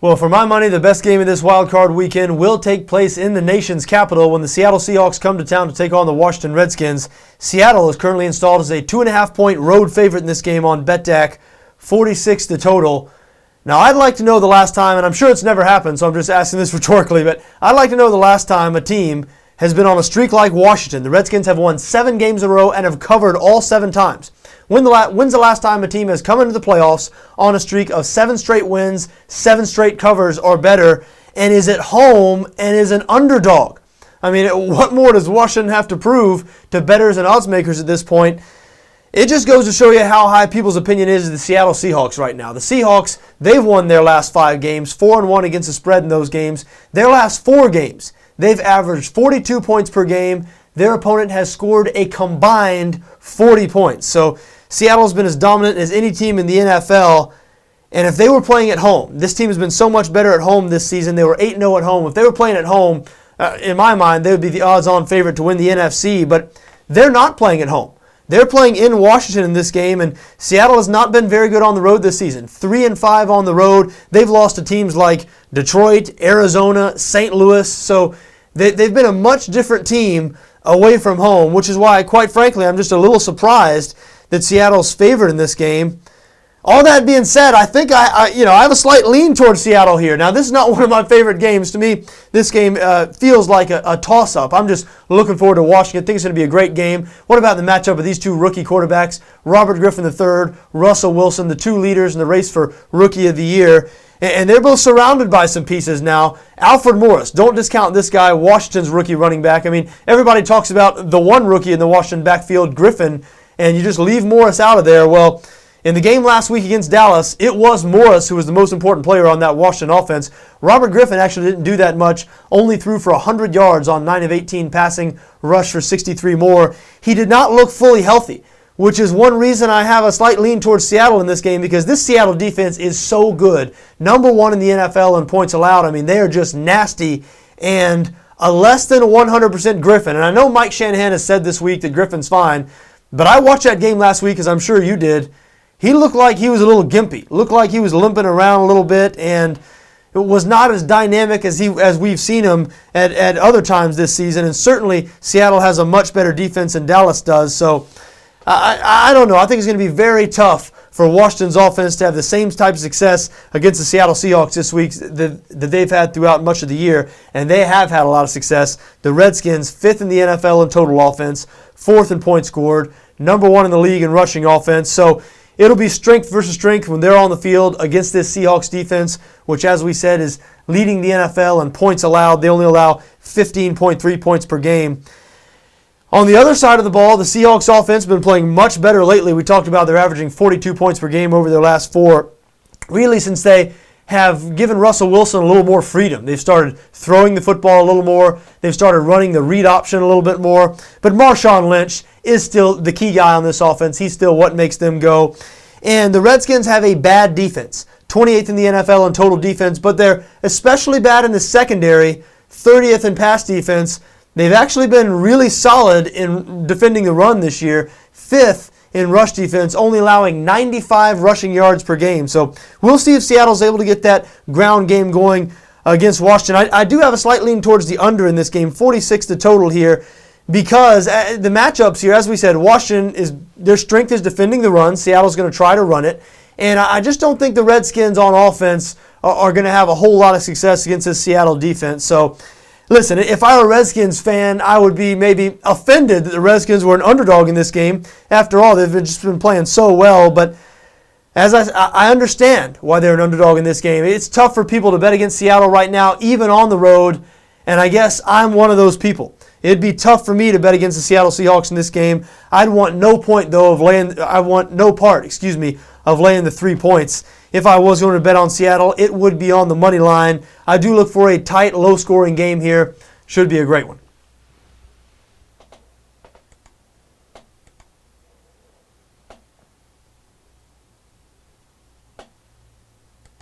Well, for my money, the best game of this wild card weekend will take place in the nation's capital when the Seattle Seahawks come to town to take on the Washington Redskins. Seattle is currently installed as a 2.5-point road favorite in this game on BETDAQ, 46 the total. Now, I'd like to know the last time, and I'm sure it's never happened, so I'm just asking this rhetorically, but I'd like to know the last time a team has been on a streak like Washington. The Redskins have won 7 games in a row and have covered all 7 times. When's the last time a team has come into the playoffs on a streak of 7 straight wins, 7 straight covers or better, and is at home and is an underdog? I mean, what more does Washington have to prove to bettors and odds makers at this point? It just goes to show you how high people's opinion is of the Seattle Seahawks right now. The Seahawks, they've won their last 5 games, 4-1 against the spread in those games. Their last 4 games, they've averaged 42 points per game. Their opponent has scored a combined 40 points. So Seattle's been as dominant as any team in the NFL. And if they were playing at home, this team has been so much better at home this season. They were 8-0 at home. If they were playing at home, in my mind, they would be the odds-on favorite to win the NFC. But they're not playing at home. They're playing in Washington in this game, and Seattle has not been very good on the road this season. 3-5 on the road. They've lost to teams like Detroit, Arizona, St. Louis. So they've been a much different team away from home, which is why, quite frankly, I'm just a little surprised that Seattle's favored in this game. All that being said, I think I have a slight lean towards Seattle here. Now, this is not one of my favorite games. To me, this game feels like a toss-up. I'm just looking forward to watching it. I think it's going to be a great game. What about the matchup of these 2 rookie quarterbacks, Robert Griffin III, Russell Wilson, the 2 leaders in the race for Rookie of the Year? And they're both surrounded by some pieces now. Alfred Morris, don't discount this guy, Washington's rookie running back. I mean, everybody talks about the one rookie in the Washington backfield, Griffin, and you just leave Morris out of there. Well, in the game last week against Dallas, it was Morris who was the most important player on that Washington offense. Robert Griffin actually didn't do that much, only threw for 100 yards on 9 of 18 passing, rushed for 63 more. He did not look fully healthy, which is one reason I have a slight lean towards Seattle in this game, because this Seattle defense is so good. Number 1 in the NFL in points allowed. I mean, they are just nasty, and a less than 100% Griffin. And I know Mike Shanahan has said this week that Griffin's fine, but I watched that game last week, as I'm sure you did. He looked like he was a little gimpy, looked like he was limping around a little bit, and it was not as dynamic as we've seen him at other times this season. And certainly Seattle has a much better defense than Dallas does. So I don't know. I think it's going to be very tough for Washington's offense to have the same type of success against the Seattle Seahawks this week that they've had throughout much of the year, and they have had a lot of success. The Redskins, 5th in the NFL in total offense, 4th in points scored, number 1 in the league in rushing offense. So it'll be strength versus strength when they're on the field against this Seahawks defense, which, as we said, is leading the NFL in points allowed. They only allow 15.3 points per game. On the other side of the ball, the Seahawks offense has been playing much better lately. We talked about they're averaging 42 points per game over their last 4. Really, since they have given Russell Wilson a little more freedom. They've started throwing the football a little more. They've started running the read option a little bit more. But Marshawn Lynch is still the key guy on this offense. He's still what makes them go. And the Redskins have a bad defense. 28th in the NFL in total defense, but they're especially bad in the secondary, 30th in pass defense. They've actually been really solid in defending the run this year, 5th in rush defense, only allowing 95 rushing yards per game. So we'll see if Seattle's able to get that ground game going against Washington. I do have a slight lean towards the under in this game, 46 the total here, because the matchups here, as we said, Washington, their strength is defending the run. Seattle's going to try to run it. And I just don't think the Redskins on offense are going to have a whole lot of success against this Seattle defense. So listen, if I were a Redskins fan, I would be maybe offended that the Redskins were an underdog in this game. After all, they've just been playing so well. But as I understand why they're an underdog in this game. It's tough for people to bet against Seattle right now, even on the road. And I guess I'm one of those people. It'd be tough for me to bet against the Seattle Seahawks in this game. I'd want no part, of laying the 3 points. If I was going to bet on Seattle, it would be on the money line. I do look for a tight, low-scoring game here. Should be a great one.